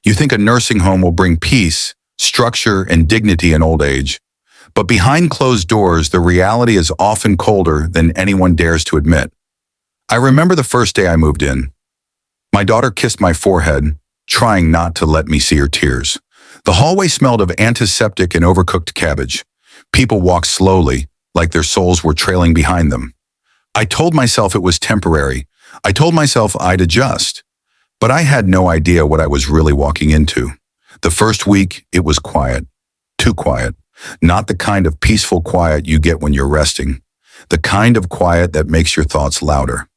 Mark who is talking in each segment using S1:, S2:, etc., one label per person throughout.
S1: You think a nursing home will bring peace, structure, and dignity in old age. But behind closed doors, the reality is often colder than anyone dares to admit. I remember the first day I moved in. My daughter kissed my forehead, trying not to let me see her tears. The hallway smelled of antiseptic and overcooked cabbage. People walked slowly, like their souls were trailing behind them. I told myself it was temporary. I told myself I'd adjust. But I had no idea what I was really walking into. The first week, it was quiet. Too quiet. Not the kind of peaceful quiet you get when you're resting. The kind of quiet that makes your thoughts louder.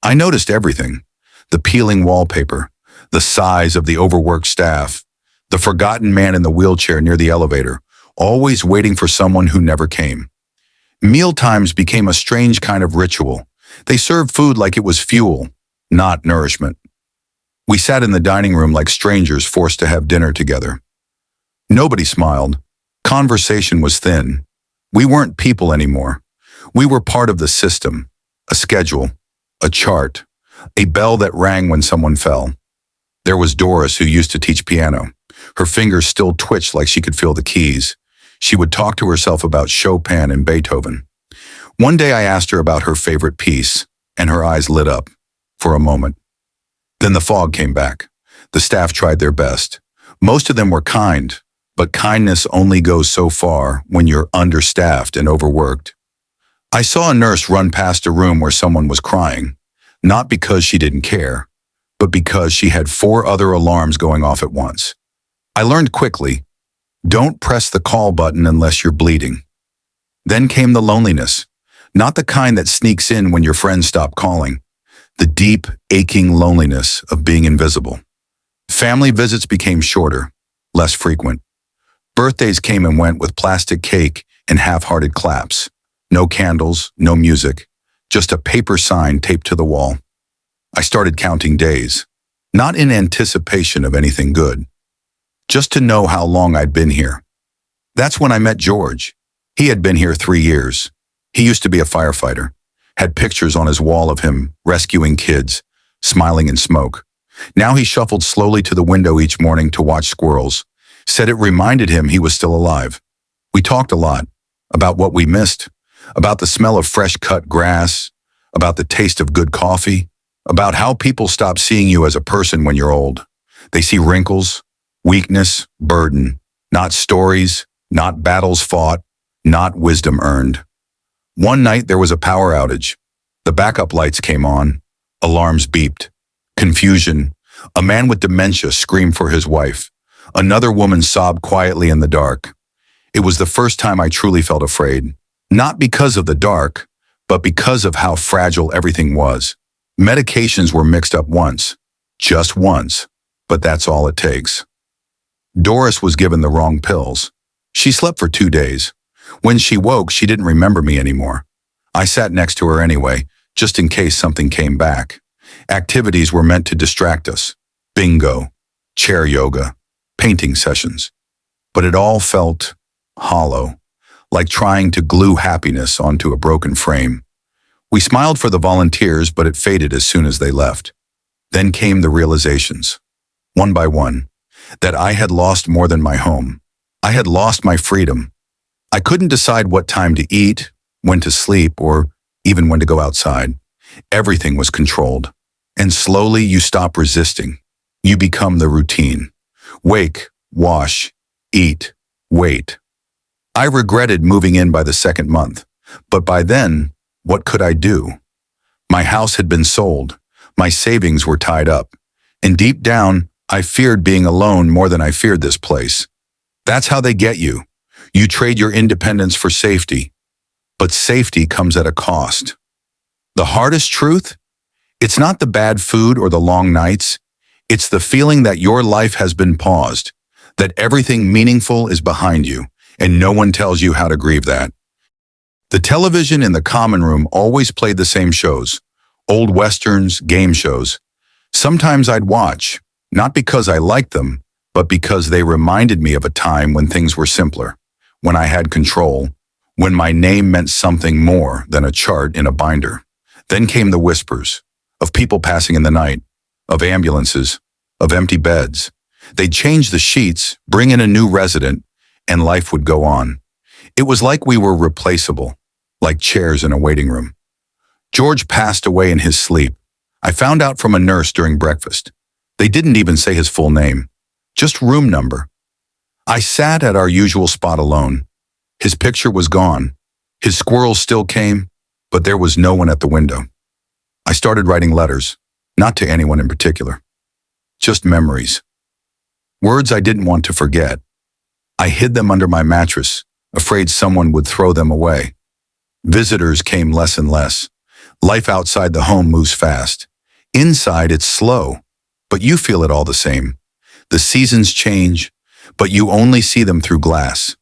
S1: I noticed everything. The peeling wallpaper, the size of the overworked staff, the forgotten man in the wheelchair near the elevator, always waiting for someone who never came. Meal times became a strange kind of ritual. They served food like it was fuel, not nourishment. We sat in the dining room like strangers forced to have dinner together. Nobody smiled. Conversation was thin. We weren't people anymore. We were part of the system, a schedule, a chart, a bell that rang when someone fell. There was Doris, who used to teach piano. Her fingers still twitched like she could feel the keys. She would talk to herself about Chopin and Beethoven. One day I asked her about her favorite piece, and her eyes lit up for a moment. Then the fog came back. The staff tried their best. Most of them were kind, but kindness only goes so far when you're understaffed and overworked. I saw a nurse run past a room where someone was crying, not because she didn't care, but because she had 4 other alarms going off at once. I learned quickly, don't press the call button unless you're bleeding. Then came the loneliness, not the kind that sneaks in when your friends stop calling, the deep, aching loneliness of being invisible. Family visits became shorter, less frequent. Birthdays came and went with plastic cake and half-hearted claps. No candles, no music, just a paper sign taped to the wall. I started counting days, not in anticipation of anything good, just to know how long I'd been here. That's when I met George. He had been here 3 years. He used to be a firefighter, had pictures on his wall of him rescuing kids, smiling in smoke. Now he shuffled slowly to the window each morning to watch squirrels, said it reminded him he was still alive. We talked a lot about what we missed, about the smell of fresh-cut grass, about the taste of good coffee, about how people stop seeing you as a person when you're old. They see wrinkles, weakness, burden, not stories, not battles fought, not wisdom earned. One night there was a power outage. The backup lights came on. Alarms beeped. Confusion. A man with dementia screamed for his wife. Another woman sobbed quietly in the dark. It was the first time I truly felt afraid. Not because of the dark, but because of how fragile everything was. Medications were mixed up once. Just once. But that's all it takes. Doris was given the wrong pills. She slept for 2 days. When she woke, she didn't remember me anymore. I sat next to her anyway, just in case something came back. Activities were meant to distract us. Bingo, chair yoga, painting sessions. But it all felt hollow, like trying to glue happiness onto a broken frame. We smiled for the volunteers, but it faded as soon as they left. Then came the realizations, one by one, that I had lost more than my home. I had lost my freedom. I couldn't decide what time to eat, when to sleep, or even when to go outside. Everything was controlled. And slowly you stop resisting. You become the routine. Wake, wash, eat, wait. I regretted moving in by the 2nd month, but by then, what could I do? My house had been sold. My savings were tied up. And deep down, I feared being alone more than I feared this place. That's how they get you. You trade your independence for safety. But safety comes at a cost. The hardest truth? It's not the bad food or the long nights. It's the feeling that your life has been paused, that everything meaningful is behind you, and no one tells you how to grieve that. The television in the common room always played the same shows, old westerns, game shows. Sometimes I'd watch, not because I liked them, but because they reminded me of a time when things were simpler, when I had control, when my name meant something more than a chart in a binder. Then came the whispers, of people passing in the night, of ambulances, of empty beds. They'd change the sheets, bring in a new resident, and life would go on. It was like we were replaceable, like chairs in a waiting room. George passed away in his sleep. I found out from a nurse during breakfast. They didn't even say his full name, just room number. I sat at our usual spot alone. His picture was gone. His squirrels still came, but there was no one at the window. I started writing letters, not to anyone in particular, just memories. Words I didn't want to forget. I hid them under my mattress, afraid someone would throw them away. Visitors came less and less. Life outside the home moves fast. Inside, it's slow, but you feel it all the same. The seasons change, but you only see them through glass.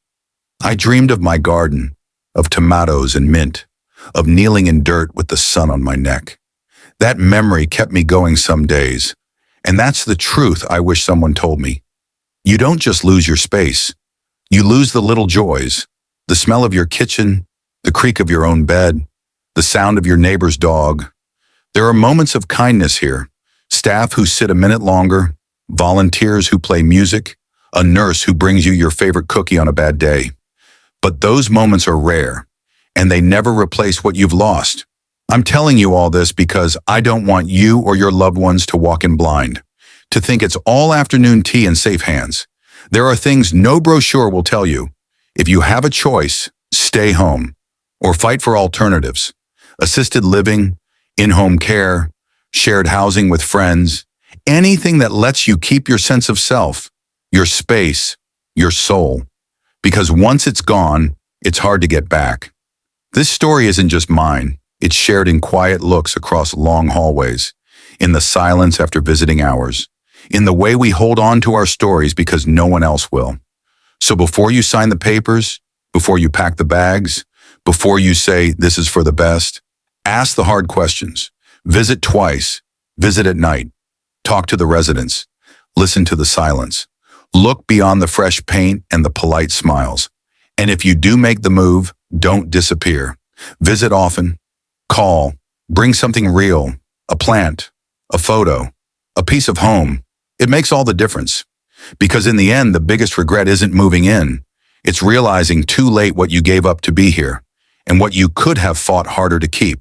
S1: I dreamed of my garden, of tomatoes and mint, of kneeling in dirt with the sun on my neck. That memory kept me going some days, and that's the truth I wish someone told me. You don't just lose your space. You lose the little joys, the smell of your kitchen, the creak of your own bed, the sound of your neighbor's dog. There are moments of kindness here, staff who sit a minute longer, volunteers who play music, a nurse who brings you your favorite cookie on a bad day. But those moments are rare, and they never replace what you've lost. I'm telling you all this because I don't want you or your loved ones to walk in blind, to think it's all afternoon tea in safe hands. There are things no brochure will tell you. If you have a choice, stay home or fight for alternatives. Assisted living, in-home care, shared housing with friends, anything that lets you keep your sense of self, your space, your soul. Because once it's gone, it's hard to get back. This story isn't just mine. It's shared in quiet looks across long hallways, in the silence after visiting hours, in the way we hold on to our stories because no one else will. So before you sign the papers, before you pack the bags, before you say this is for the best, ask the hard questions. Visit twice. Visit at night. Talk to the residents. Listen to the silence. Look beyond the fresh paint and the polite smiles. And if you do make the move, don't disappear. Visit often. Call. Bring something real. A plant. A photo. A piece of home. It makes all the difference. Because in the end, the biggest regret isn't moving in. It's realizing too late what you gave up to be here and what you could have fought harder to keep.